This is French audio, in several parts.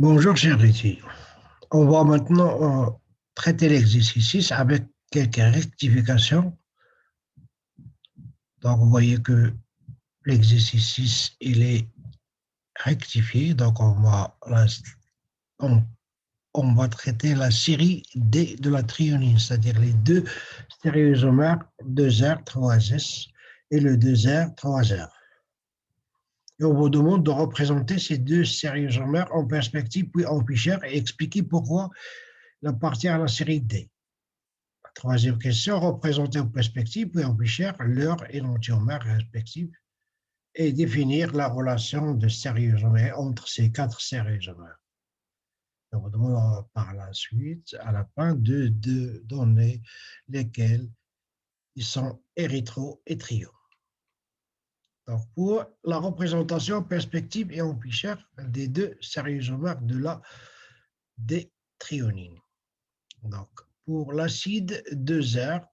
Bonjour, cher étudiant. On va maintenant traiter l'exercice 6 avec quelques rectifications. Donc, vous voyez que l'exercice 6, il est rectifié. Donc, on, on va traiter la série D de la thréonine, c'est-à-dire les deux stéréoisomères 2R, 3S et le 2R, 3R. Et on vous demande de représenter ces deux stéréoisomères en perspective puis en fichier et expliquer pourquoi il appartient à la série D. Troisième question, représenter en perspective puis en fichier leur énantiomère respective et définir la relation de stéréoisomère entre ces quatre stéréoisomères. On vous demande par la suite, à la fin, de donner lesquels ils sont érythro et trio. Donc, pour la représentation en perspective et en fichier des deux stéréoisomères de la déthréonine. Donc, pour l'acide 2R,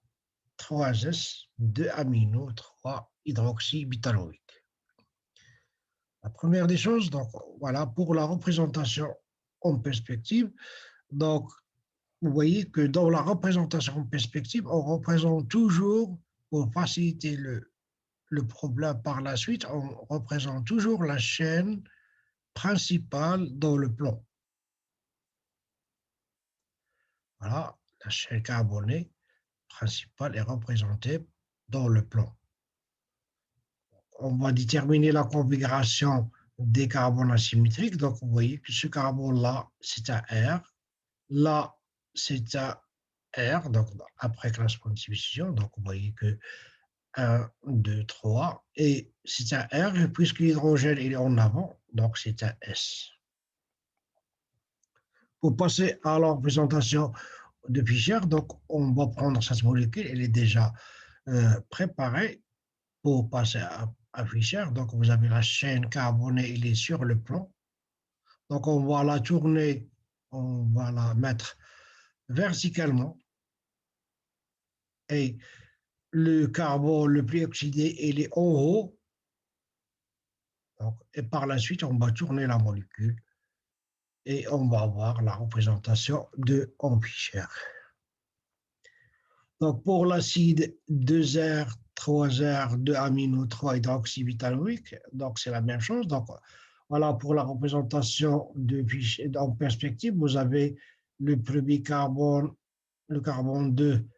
3S, 2 amino, 3 hydroxybutanoïque. La première des choses, donc voilà, pour la représentation en perspective, donc vous voyez que dans la représentation en perspective, on représente toujours, pour faciliter le problème par la suite, on représente toujours la chaîne principale dans le plan. Voilà, la chaîne carbonée principale est représentée dans le plan. On va déterminer la configuration des carbones asymétriques. Donc, vous voyez que ce carbone-là, c'est un R. Là, c'est un R, donc après classement de substitution. Donc, vous voyez que 1, 2, 3. Et c'est un R, puisque l'hydrogène est en avant, donc c'est un S. Pour passer à la représentation de Fischer, donc on va prendre cette molécule, elle est déjà préparée pour passer à Fischer. Donc, vous avez la chaîne carbonée, elle est sur le plan. Donc, on va la tourner, on va la mettre verticalement. Et le carbone le plus oxydé, il est en haut. Donc, et par la suite, on va tourner la molécule et on va avoir la représentation de en Fischer. Donc, pour l'acide 2R, 3R, 2 amino, 3 hydroxybutanoïque, donc c'est la même chose. Donc, voilà, pour la représentation de Fischer en perspective, vous avez le premier carbone, le carbone 2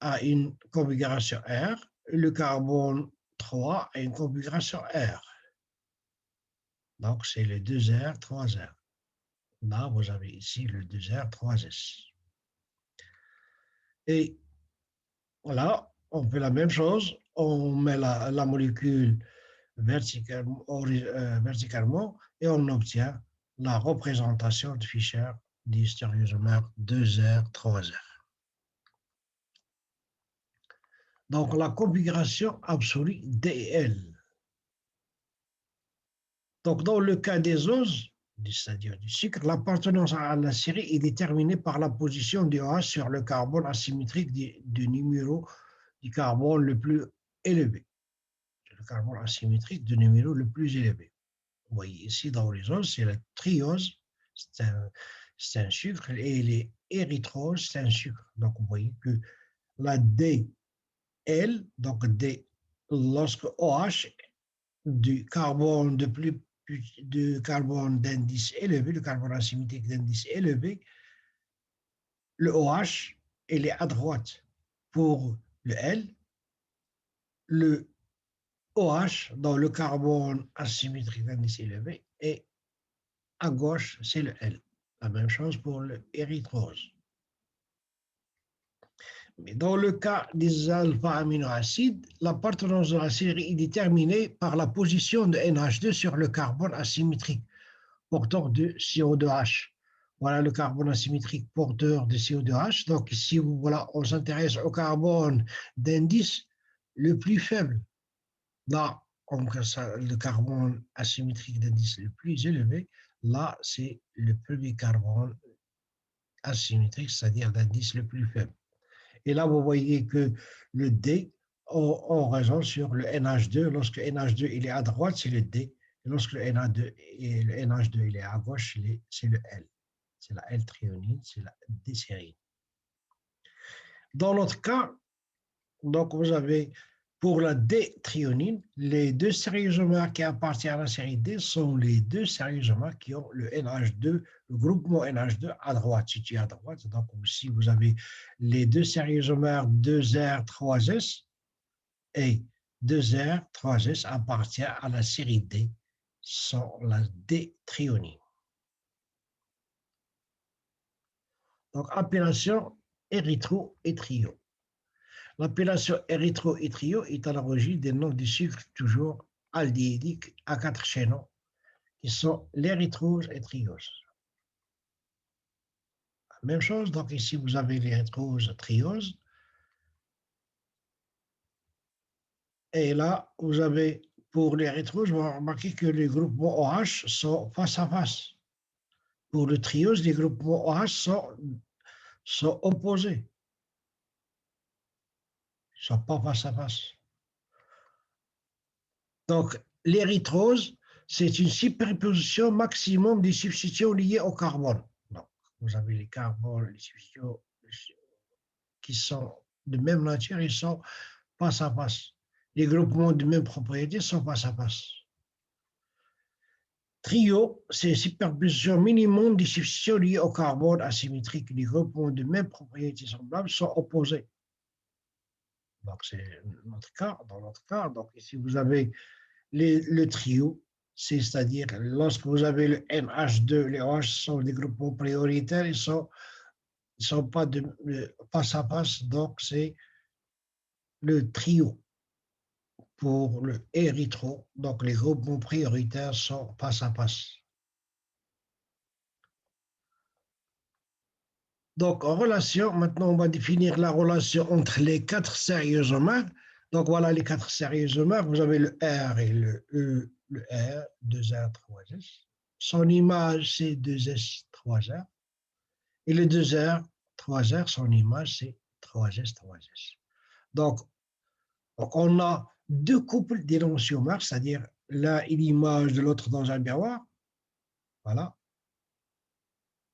a une configuration R, et le carbone 3 a une configuration R. Donc, c'est le 2R, 3R. Là, vous avez ici le 2R, 3S. Et voilà, on fait la même chose. On met la molécule verticalement et on obtient la représentation de Fischer du stéréoisomère 2R, 3R. Donc, la configuration absolue DL. Donc, dans le cas des oses, c'est-à-dire du sucre, l'appartenance à la série est déterminée par la position du OH sur le carbone asymétrique du numéro du carbone le plus élevé. Le carbone asymétrique du numéro le plus élevé. Vous voyez ici dans les oses, c'est la triose, c'est un sucre, et les érythroses, c'est un sucre. Donc, vous voyez que la DL, donc D, lorsque OH du carbone de carbone d'indice élevé, le carbone asymétrique d'indice élevé, le OH, il est à droite pour le L, le OH dans le carbone asymétrique d'indice élevé et à gauche, c'est le L. La même chose pour le érythrose. Mais dans le cas des alpha-aminoacides, l'appartenance de la série est déterminée par la position de NH2 sur le carbone asymétrique porteur de CO2H. Voilà le carbone asymétrique porteur de CO2H. Donc ici, voilà, on s'intéresse au carbone d'indice le plus faible. Là, le carbone asymétrique d'indice le plus élevé, là, c'est le premier carbone asymétrique, c'est-à-dire d'indice le plus faible. Et là, vous voyez que le D, on raisonne sur le NH2. Lorsque NH2 il est à droite, c'est le D. Lorsque le NH2, il est à gauche, c'est le L. C'est la L-thréonine, c'est la D-sérine. Dans notre cas, donc vous avez pour la D-thréonine, les deux stéréoisomères qui appartiennent à la série D sont les deux stéréoisomères qui ont le NH2, le groupement NH2 à droite, situé à droite. Donc si vous avez les deux stéréoisomères 2R, 3S et 2R, 3S appartiennent à la série D, sont la D-thréonine. Donc appellation érythro et trio. L'appellation érythro-et-trio est à l'origine des noms de sucres toujours aldéhydiques à 4 chaînons, qui sont l'érythrose et triose. Même chose, donc ici vous avez l'érythrose, triose. Et là, vous avez pour l'érythrose, vous remarquez que les groupements OH sont face à face. Pour le triose, les groupements OH sont opposés. Ils ne sont pas face à face. Donc, l'érythrose, c'est une superposition maximum des substitutions liées au carbone. Donc, vous avez les carbones, les substitutions qui sont de même nature, ils sont face à face. Les groupements de même propriété sont face à face. Trio, c'est une superposition minimum des substitutions liées au carbone asymétrique. Les groupements de même propriété semblables sont opposés. Donc, c'est notre cas. Dans notre cas, donc ici, vous avez le trio, c'est-à-dire lorsque vous avez le NH2, les OH sont des groupements prioritaires, ils ne sont pas face à face, donc c'est le trio. Pour le érythro, donc les groupements prioritaires sont face à face. Donc en relation, maintenant on va définir la relation entre les 4 sérieux-homères. Donc voilà les 4 sérieux-homères, vous avez le R et le E, le R, 2R, 3S. Son image, c'est 2S, 3R. Et le 2R, 3R, son image, c'est 3S, 3S. Donc on a deux couples d'énantiomères, c'est-à-dire l'un et l'image de l'autre dans un miroir. Voilà.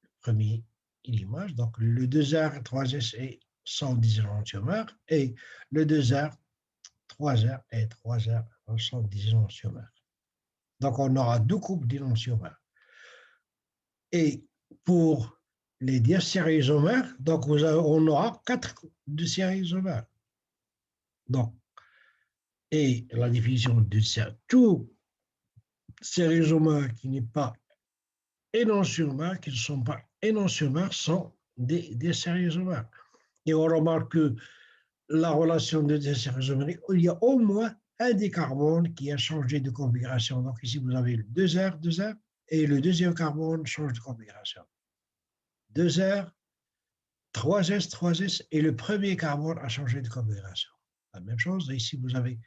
Le premier et l'image. Donc le 2R, 3S et 110 énantiomères. Et le 2R, 3R et 3R, 110 énantiomères. Donc on aura deux couples d'énantiomères. Et pour les diacéréisomères, donc on aura 4 de séréisomères. Donc, et la définition de tout séréisomère qui n'est pas énantiomères, qui ne sont pas énantiomères, sont des séréisomères. Et on remarque que la relation de séréisomères, il y a au moins un des carbones qui a changé de configuration. Donc ici, vous avez le 2R, 2R, et le deuxième carbone change de configuration. 2R, 3S, 3S, et le premier carbone a changé de configuration. La même chose, ici, vous avez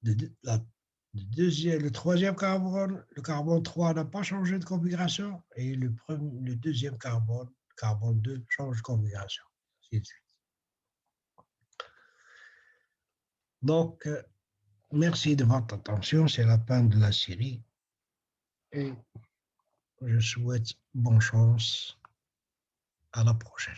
le troisième carbone, le carbone 3 n'a pas changé de configuration, et le deuxième carbone, carbone 2, change de configuration. Ainsi de suite. Donc, merci de votre attention, c'est la fin de la série, et je souhaite bonne chance. À la prochaine.